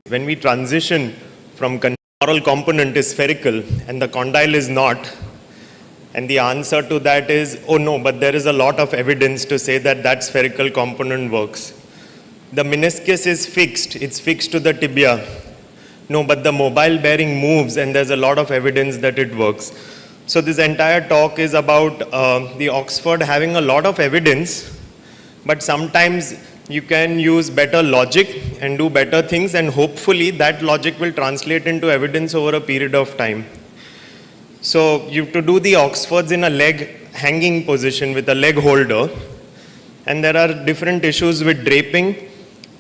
When we transition from femoral component is spherical and the condyle is not, and the answer to that is, oh no, but there is a lot of evidence to say that that spherical component works. The meniscus is fixed, it's fixed to the tibia. No, but the mobile bearing moves and there's a lot of evidence that it works. So this entire talk is about the Oxford having a lot of evidence, but sometimes you can use better logic and do better things, and hopefully that logic will translate into evidence over a period of time. So you have to do the Oxfords in a leg hanging position with a leg holder, and there are different issues with draping.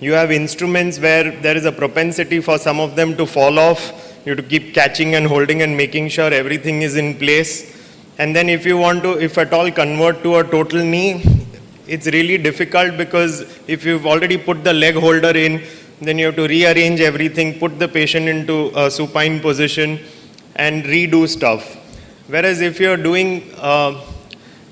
You have instruments where there is a propensity for some of them to fall off. You have to keep catching and holding and making sure everything is in place. And then if you want to, if at all, convert to a total knee, it's really difficult because if you've already put the leg holder in, then you have to rearrange everything, put the patient into a supine position and redo stuff. Whereas if you're doing,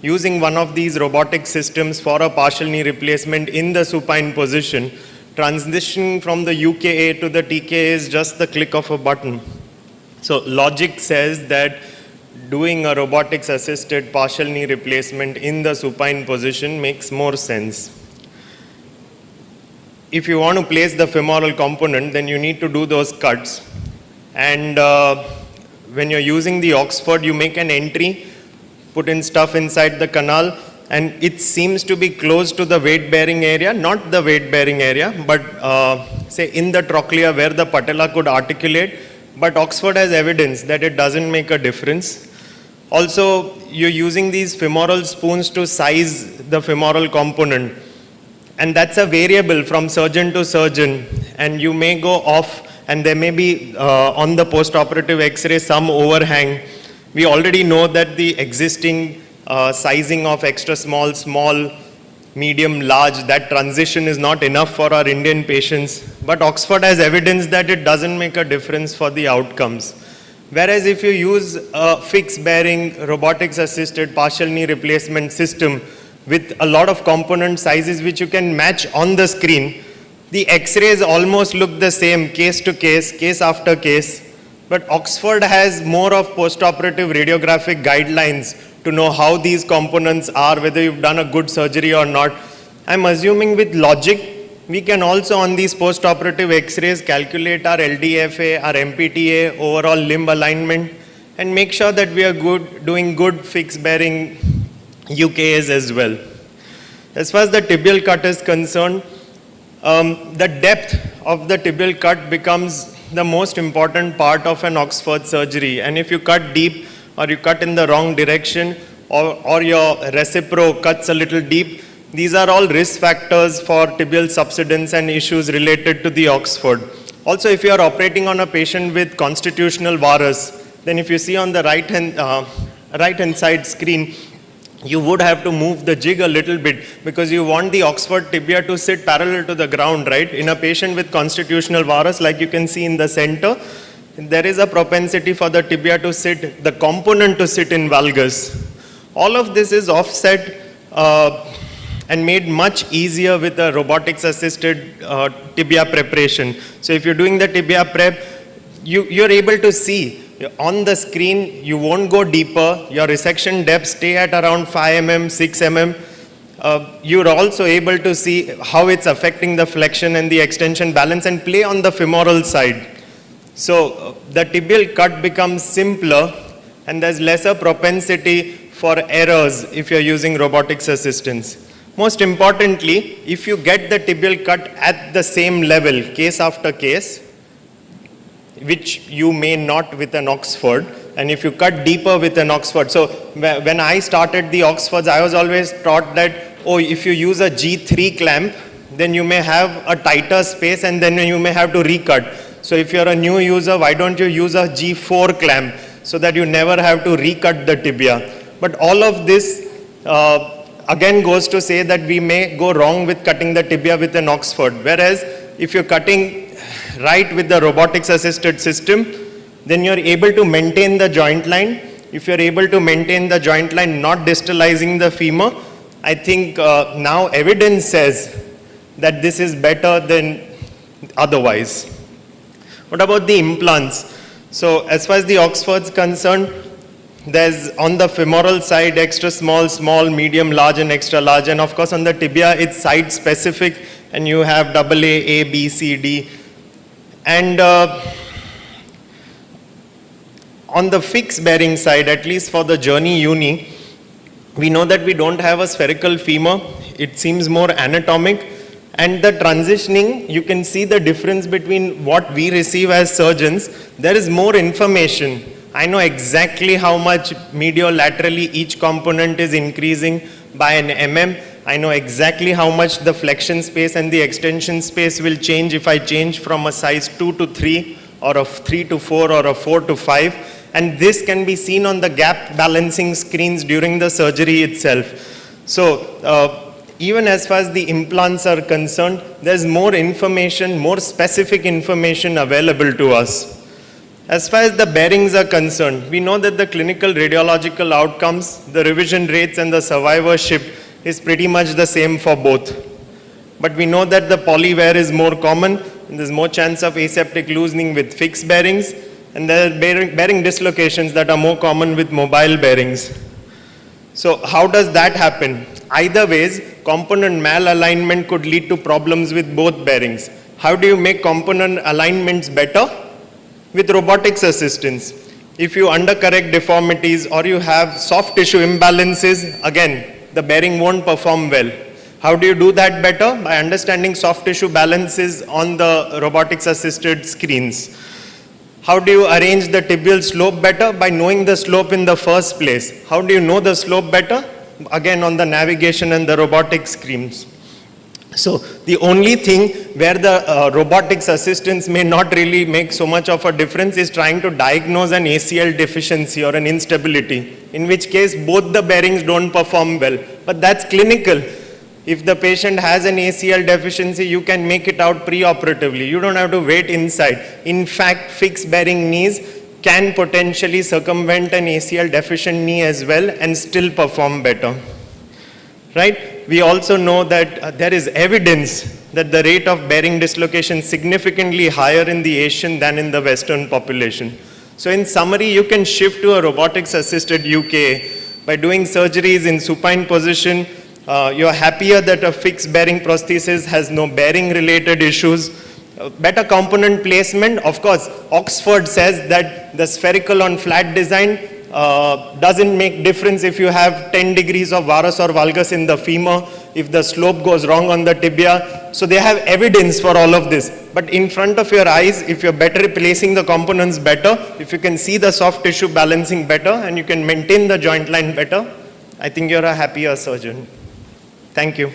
using one of these robotic systems for a partial knee replacement in the supine position, transitioning from the UKA to the TKA is just the click of a button. So logic says that doing a robotics assisted partial knee replacement in the supine position makes more sense. If you want to place the femoral component, then you need to do those cuts. And when you're using the Oxford, you make an entry, put in stuff inside the canal, and it seems to be close to the weight bearing area, not the weight bearing area, but say in the trochlea where the patella could articulate. But Oxford has evidence that it doesn't make a difference. Also, you're using these femoral spoons to size the femoral component. And that's a variable from surgeon to surgeon. And you may go off, and there may be on the post-operative X-ray some overhang. We already know that the existing sizing of extra small, small, medium, large, that transition is not enough for our Indian patients. But Oxford has evidence that it doesn't make a difference for the outcomes. Whereas if you use a fixed bearing, robotics assisted partial knee replacement system with a lot of component sizes which you can match on the screen, the X-rays almost look the same case to case, case after case. But Oxford has more of post-operative radiographic guidelines to know how these components are, whether you've done a good surgery or not. I'm assuming with logic, we can also on these post-operative X-rays calculate our LDFA, our MPTA, overall limb alignment, and make sure that we are doing good fixed bearing UKAs as well. As far as the tibial cut is concerned, the depth of the tibial cut becomes the most important part of an Oxford surgery. And if you cut deep or you cut in the wrong direction or your recipro cuts a little deep, these are all risk factors for tibial subsidence and issues related to the Oxford. Also, if you are operating on a patient with constitutional varus, then if you see on the right-hand side screen, you would have to move the jig a little bit because you want the Oxford tibia to sit parallel to the ground, right? In a patient with constitutional varus, like you can see in the center, there is a propensity for the tibia to sit, the component to sit in valgus. All of this is offset and made much easier with the robotics assisted tibia preparation. So if you're doing the tibia prep, you're able to see on the screen, you won't go deeper, your resection depth stay at around 5 mm, 6 mm. You're also able to see how it's affecting the flexion and the extension balance and play on the femoral side. So the tibial cut becomes simpler and there's lesser propensity for errors if you're using robotics assistance. Most importantly, if you get the tibial cut at the same level, case after case, which you may not with an Oxford, and if you cut deeper with an Oxford. So when I started the Oxfords, I was always taught that, oh, if you use a G3 clamp, then you may have a tighter space and then you may have to recut. So if you're a new user, why don't you use a G4 clamp so that you never have to recut the tibia? But all of this again goes to say that we may go wrong with cutting the tibia with an Oxford. Whereas if you're cutting right with the robotics assisted system, then you're able to maintain the joint line. If you're able to maintain the joint line, not distalizing the femur, I think now evidence says that this is better than otherwise. What about the implants? So as far as the Oxford's concerned, there's on the femoral side extra small, small, medium, large and extra large, and of course on the tibia it's site specific and you have AA, A, B, C, D. And on the fixed bearing side, at least for the Journey Uni, we know that we don't have a spherical femur. It seems more anatomic. And the transitioning, you can see the difference between what we receive as surgeons. There is more information. I know exactly how much medial-laterally each component is increasing by an mm. I know exactly how much the flexion space and the extension space will change if I change from a size 2 to 3 or a 3 to 4 or a 4 to 5. And this can be seen on the gap balancing screens during the surgery itself. So even as far as the implants are concerned, there's more information, more specific information available to us. As far as the bearings are concerned, we know that the clinical radiological outcomes, the revision rates and the survivorship is pretty much the same for both. But we know that the polywear is more common, and there's more chance of aseptic loosening with fixed bearings, and there are bearing dislocations that are more common with mobile bearings. So how does that happen? Either ways, component malalignment could lead to problems with both bearings. How do you make component alignments better? With robotics assistance. If you undercorrect deformities or you have soft tissue imbalances, again, the bearing won't perform well. How do you do that better? By understanding soft tissue balances on the robotics assisted screens. How do you arrange the tibial slope better? By knowing the slope in the first place. How do you know the slope better? Again, on the navigation and the robotic screens. So the only thing where the robotics assistance may not really make so much of a difference is trying to diagnose an ACL deficiency or an instability, in which case both the bearings don't perform well. But that's clinical. If the patient has an ACL deficiency, you can make it out preoperatively. You don't have to wait inside. In fact, fixed bearing knees can potentially circumvent an ACL deficient knee as well and still perform better. Right? We also know that there is evidence that the rate of bearing dislocation is significantly higher in the Asian than in the Western population. So in summary, you can shift to a robotics assisted UKA. By doing surgeries in supine position, you're happier that a fixed bearing prosthesis has no bearing related issues. Better component placement, of course, Oxford says that the spherical on flat design doesn't make difference if you have 10 degrees of varus or valgus in the femur, if the slope goes wrong on the tibia. So they have evidence for all of this. But in front of your eyes, if you're better placing the components better, if you can see the soft tissue balancing better and you can maintain the joint line better, I think you're a happier surgeon. Thank you.